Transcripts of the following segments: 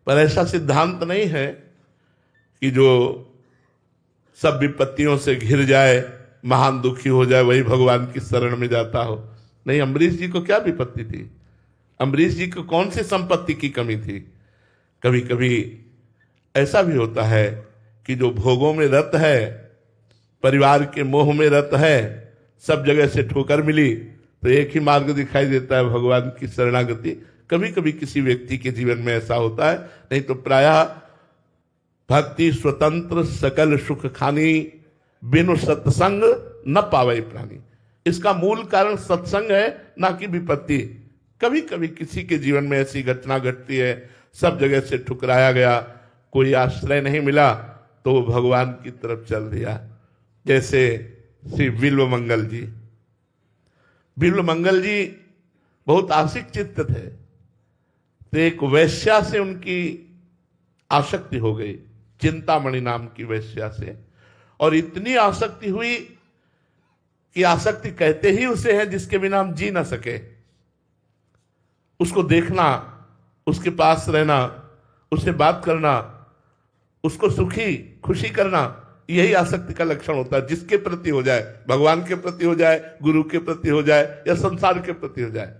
पर ऐसा सिद्धांत नहीं है कि जो सब विपत्तियों से घिर जाए, महान दुखी हो जाए, वही भगवान की शरण में जाता हो। नहीं, अम्बरीश जी को क्या विपत्ति थी? अम्बरीश जी को कौन सी संपत्ति की कमी थी? कभी कभी ऐसा भी होता है कि जो भोगों में रत है, परिवार के मोह में रत है, सब जगह से ठोकर मिली तो एक ही मार्ग दिखाई देता है, भगवान की शरणागति। कभी कभी किसी व्यक्ति के जीवन में ऐसा होता है, नहीं तो प्रायः भक्ति स्वतंत्र सकल सुख खानी, बिनु सत्संग न पावे प्राणी। इसका मूल कारण सत्संग है, ना कि विपत्ति। कभी कभी किसी के जीवन में ऐसी घटना घटती है, सब जगह से ठुकराया गया, कोई आश्रय नहीं मिला, तो वो भगवान की तरफ चल दिया। जैसे श्री बिल्व मंगल जी। बिल्व मंगल जी बहुत आशिक चित्त थे, तो एक वैश्या से उनकी आसक्ति हो गई, चिंतामणि नाम की वैश्या से। और इतनी आसक्ति हुई कि आसक्ति कहते ही उसे है जिसके बिना हम जी ना सके। उसको देखना, उसके पास रहना, उससे बात करना, उसको सुखी खुशी करना, यही आसक्ति का लक्षण होता है। जिसके प्रति हो जाए, भगवान के प्रति हो जाए, गुरु के प्रति हो जाए, या संसार के प्रति हो जाए।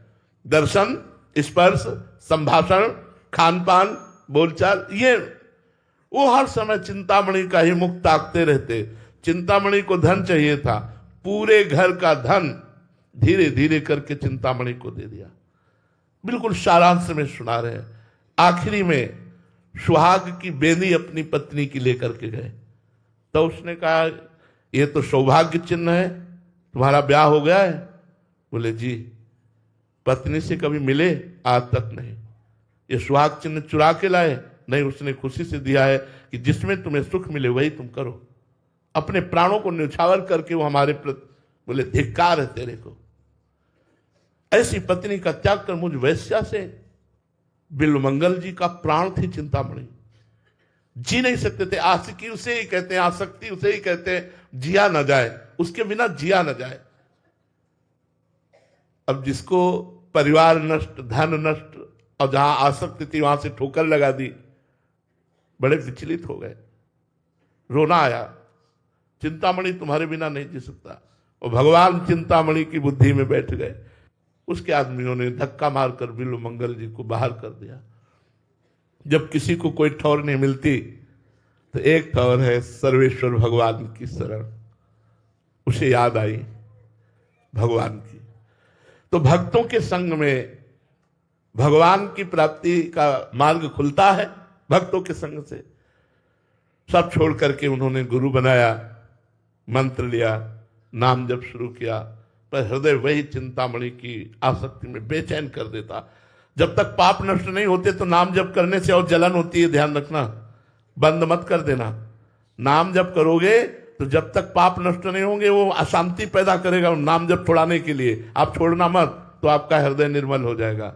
दर्शन, स्पर्श, संभाषण, खान पान, बोलचाल, ये वो हर समय चिंतामणि का ही मुख ताकते रहते। चिंतामणि को धन चाहिए था, पूरे घर का धन धीरे धीरे करके चिंतामणि को दे दिया। बिल्कुल सारांश में सुना रहे हैं। आखिरी में सुहाग की बेनी अपनी पत्नी की लेकर के गए, तो उसने कहा, ये तो सौभाग्य चिन्ह है, तुम्हारा ब्याह हो गया है? बोले जी। पत्नी से कभी मिले? आज तक नहीं। ये सुहाग चिन्ह चुरा के लाए? नहीं, उसने खुशी से दिया है कि जिसमें तुम्हें सुख मिले वही तुम करो। अपने प्राणों को न्यौछावर करके वो हमारे प्रति। बोले धिक्कार है तेरे को, ऐसी पत्नी का त्याग कर मुझ वैश्या से। बिल्वमंगल जी का प्राण थी चिंतामणि, जी नहीं सकते थे। आशिकी उसे ही कहते हैं, आसक्ति उसे ही कहते हैं, जिया न जाए, उसके बिना जिया न जाए। अब जिसको परिवार नष्ट, धन नष्ट, और जहां आसक्ति थी वहां से ठोकर लगा दी, बड़े विचलित हो गए, रोना आया। चिंतामणि तुम्हारे बिना नहीं जी सकता। और भगवान चिंतामणि की बुद्धि में बैठ गए। उसके आदमियों ने धक्का मारकर बिल्वमंगल जी को बाहर कर दिया। जब किसी को कोई ठौर नहीं मिलती तो एक ठौर है सर्वेश्वर भगवान की शरण। उसे याद आई भगवान की। तो भक्तों के संग में भगवान की प्राप्ति का मार्ग खुलता है। भक्तों के संग से सब छोड़ करके उन्होंने गुरु बनाया, मंत्र लिया, नाम जप शुरू किया, पर हृदय वही चिंतामणि की आसक्ति में बेचैन कर देता। जब तक पाप नष्ट नहीं होते तो नाम जप करने से और जलन होती है, ध्यान रखना, बंद मत कर देना। नाम जप करोगे तो जब तक पाप नष्ट नहीं होंगे वो अशांति पैदा करेगा। नाम जप छुड़ाने के लिए आप छोड़ना मत, तो आपका हृदय निर्मल हो जाएगा।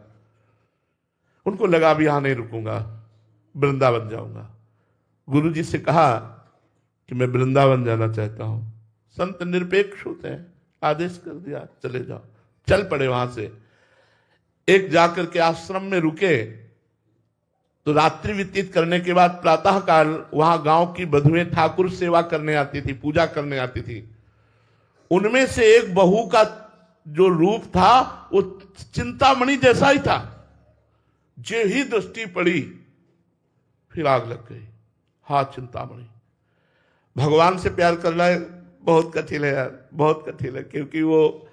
उनको लगा भी यहां नहीं रुकूंगा, वृंदावन जाऊंगा। गुरु जी से कहा कि मैं वृंदावन जाना चाहता हूं। संत निरपेक्ष होते हैं, आदेश कर दिया चले जाओ। चल पड़े वहां से। एक जाकर के आश्रम में रुके तो रात्रि व्यतीत करने के बाद प्रातः काल वहां गांव की बधुएं ठाकुर सेवा करने आती थी, पूजा करने आती थी। उनमें से एक बहू का जो रूप था वो चिंतामणि जैसा ही था। जे ही दृष्टि पड़ी फिर आग लग गई। हाँ, चिंतामणि। भगवान से प्यार करना बहुत कठिन है यार, बहुत कठिन है, क्योंकि वो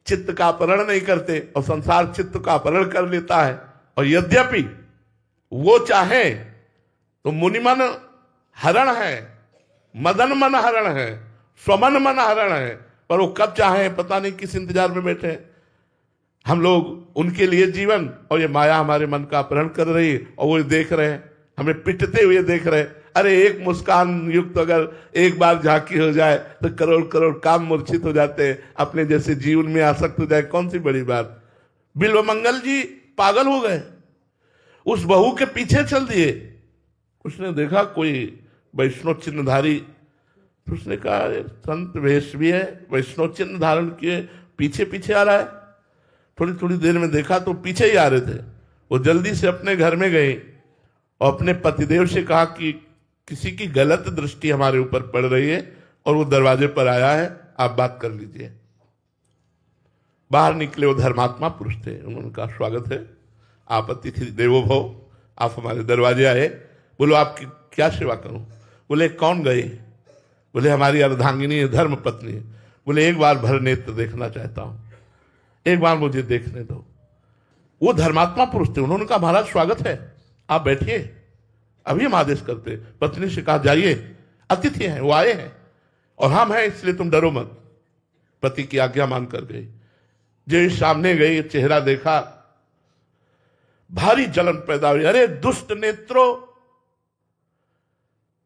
चित्त का अपहरण नहीं करते और संसार चित्त का अपहरण कर लेता है। और यद्यपि वो चाहे तो मुनिमन हरण है, मदन मन हरण है, स्वमन मन हरण है, पर वो कब चाहे पता नहीं किस इंतजार में बैठे। हम लोग उनके लिए जीवन, और ये माया हमारे मन का अपहरण कर रही है, और वो देख रहे हैं, हमें पिटते हुए देख रहे हैं। अरे एक मुस्कान युक्त अगर एक बार झांकी हो जाए तो करोड़ करोड़ काम मूर्छित हो जाते हैं, अपने जैसे जीवन में आसक्त हो जाए, कौन सी बड़ी बात। बिल्वमंगल जी पागल हो गए, उस बहू के पीछे चल दिए। उसने देखा कोई वैष्णव चिन्हधारी, तो उसने कहा संत वेश भी है, वैष्णव चिन्ह धारण किए, पीछे पीछे आ रहा है। थोड़ी थोड़ी देर में देखा तो पीछे ही आ रहे थे। वो जल्दी से अपने घर में गई और अपने पतिदेव से कहा कि किसी की गलत दृष्टि हमारे ऊपर पड़ रही है और वो दरवाजे पर आया है, आप बात कर लीजिए। बाहर निकले, वो धर्मात्मा पुरुष थे। उन्होंने कहा स्वागत है, आप अतिथि देवो भव, आप हमारे दरवाजे आए, बोलो आपकी क्या सेवा करूं। बोले कौन गए। बोले हमारी अर्धांगिनी है, धर्म पत्नी है। बोले एक बार भर नेत्र देखना चाहता हूं, एक बार मुझे देखने दो। वो धर्मात्मा पुरुष थे। उन्होंने कहा महाराज स्वागत है, आप बैठिए, अभी हम आदेश करते। पत्नी से कहा जाइए, अतिथि हैं, वो आए हैं और हम हैं, इसलिए तुम डरो मत। पति की आज्ञा मानकर गई। जो सामने गई, चेहरा देखा, भारी जलन पैदा हुई। अरे दुष्ट नेत्रों,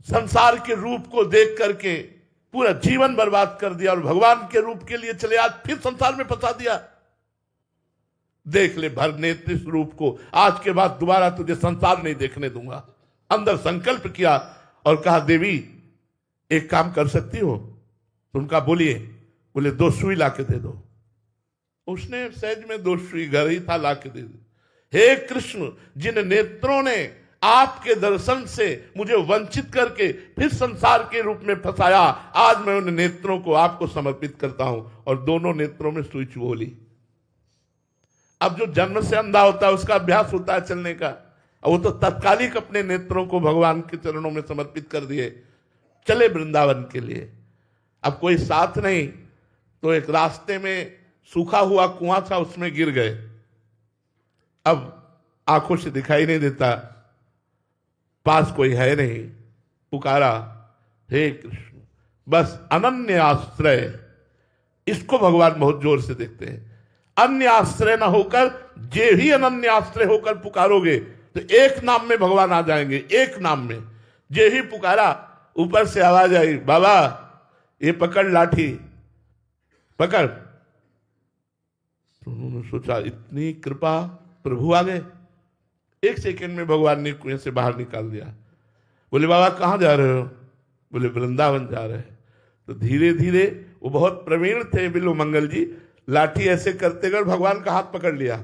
संसार के रूप को देख करके पूरा जीवन बर्बाद कर दिया और भगवान के रूप के लिए चले, आज फिर संसार में फंसा दिया। देख ले भर नेत्र इस रूप को, आज के बाद दोबारा तुझे संसार नहीं देखने दूंगा। अंदर संकल्प किया और कहा देवी एक काम कर सकती हो। तो उनका बोलिए। बोले 2 सुई ला के दे दो। उसने सहज में 2 सुई घर ही था ला के दे दी। हे कृष्ण, जिन नेत्रों ने आपके दर्शन से मुझे वंचित करके फिर संसार के रूप में फंसाया, आज मैं उन नेत्रों को आपको समर्पित करता हूं। और दोनों नेत्रों में सुई बोली। अब जो जन्म से अंधा होता है उसका अभ्यास होता है चलने का, वो तो तत्कालिक अपने नेत्रों को भगवान के चरणों में समर्पित कर दिए, चले वृंदावन के लिए। अब कोई साथ नहीं, तो एक रास्ते में सूखा हुआ कुआं था, उसमें गिर गए। अब आंखों से दिखाई नहीं देता, पास कोई है नहीं। पुकारा, हे कृष्ण, बस अनन्य आश्रय, इसको भगवान बहुत जोर से देखते हैं। अन्य आश्रय ना होकर, जे ही अनन्य आश्रय होकर पुकारोगे तो एक नाम में भगवान आ जाएंगे। एक नाम में जे ही पुकारा, ऊपर से आवाज आई, बाबा ये पकड़ लाठी, पकड़। तो उन्होंने सोचा इतनी कृपा, प्रभु आ गए। 1 सेकंड में भगवान ने कुएं से बाहर निकाल दिया। बोले बाबा कहाँ जा रहे हो। बोले वृंदावन जा रहे हैं। तो धीरे धीरे, वो बहुत प्रवीण थे बिल्व मंगल जी, लाठी ऐसे करते कर भगवान का हाथ पकड़ लिया।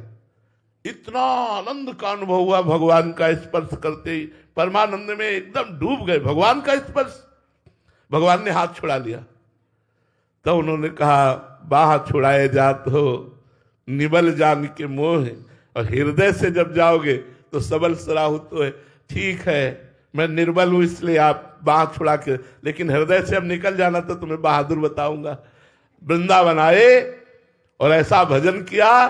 इतना आनंद का अनुभव हुआ भगवान का स्पर्श करते ही, परमानंद में एकदम डूब गए। भगवान का स्पर्श, भगवान ने हाथ छुड़ा लिया। तो उन्होंने कहा बाह छुड़ाए जात हो निबल जान के मोह, और हृदय से जब जाओगे तो सबल सराहुत है। ठीक है मैं निर्बल हूं इसलिए आप बाह छुड़ा के, लेकिन हृदय से अब निकल जाना तो तुम्हें बहादुर बताऊंगा। वृंदावन आए और ऐसा भजन किया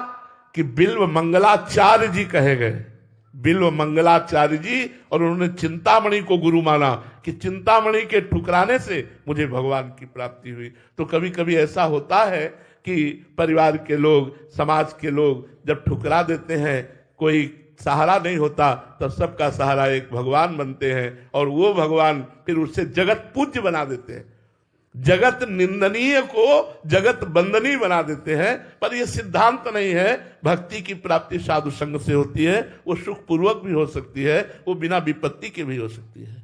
कि बिल्व मंगलाचार्य जी कहे गए। बिल्व मंगलाचार्य जी, और उन्होंने चिंतामणि को गुरु माना कि चिंतामणि के ठुकराने से मुझे भगवान की प्राप्ति हुई। तो कभी कभी ऐसा होता है कि परिवार के लोग, समाज के लोग जब ठुकरा देते हैं, कोई सहारा नहीं होता, तब सबका सहारा एक भगवान बनते हैं और वो भगवान फिर उससे जगत पूज्य बना देते हैं। जगत निंदनीय को जगत बंदनीय बना देते हैं। पर यह सिद्धांत नहीं है। भक्ति की प्राप्ति साधु संग से होती है, वो सुखपूर्वक भी हो सकती है, वो बिना विपत्ति के भी हो सकती है।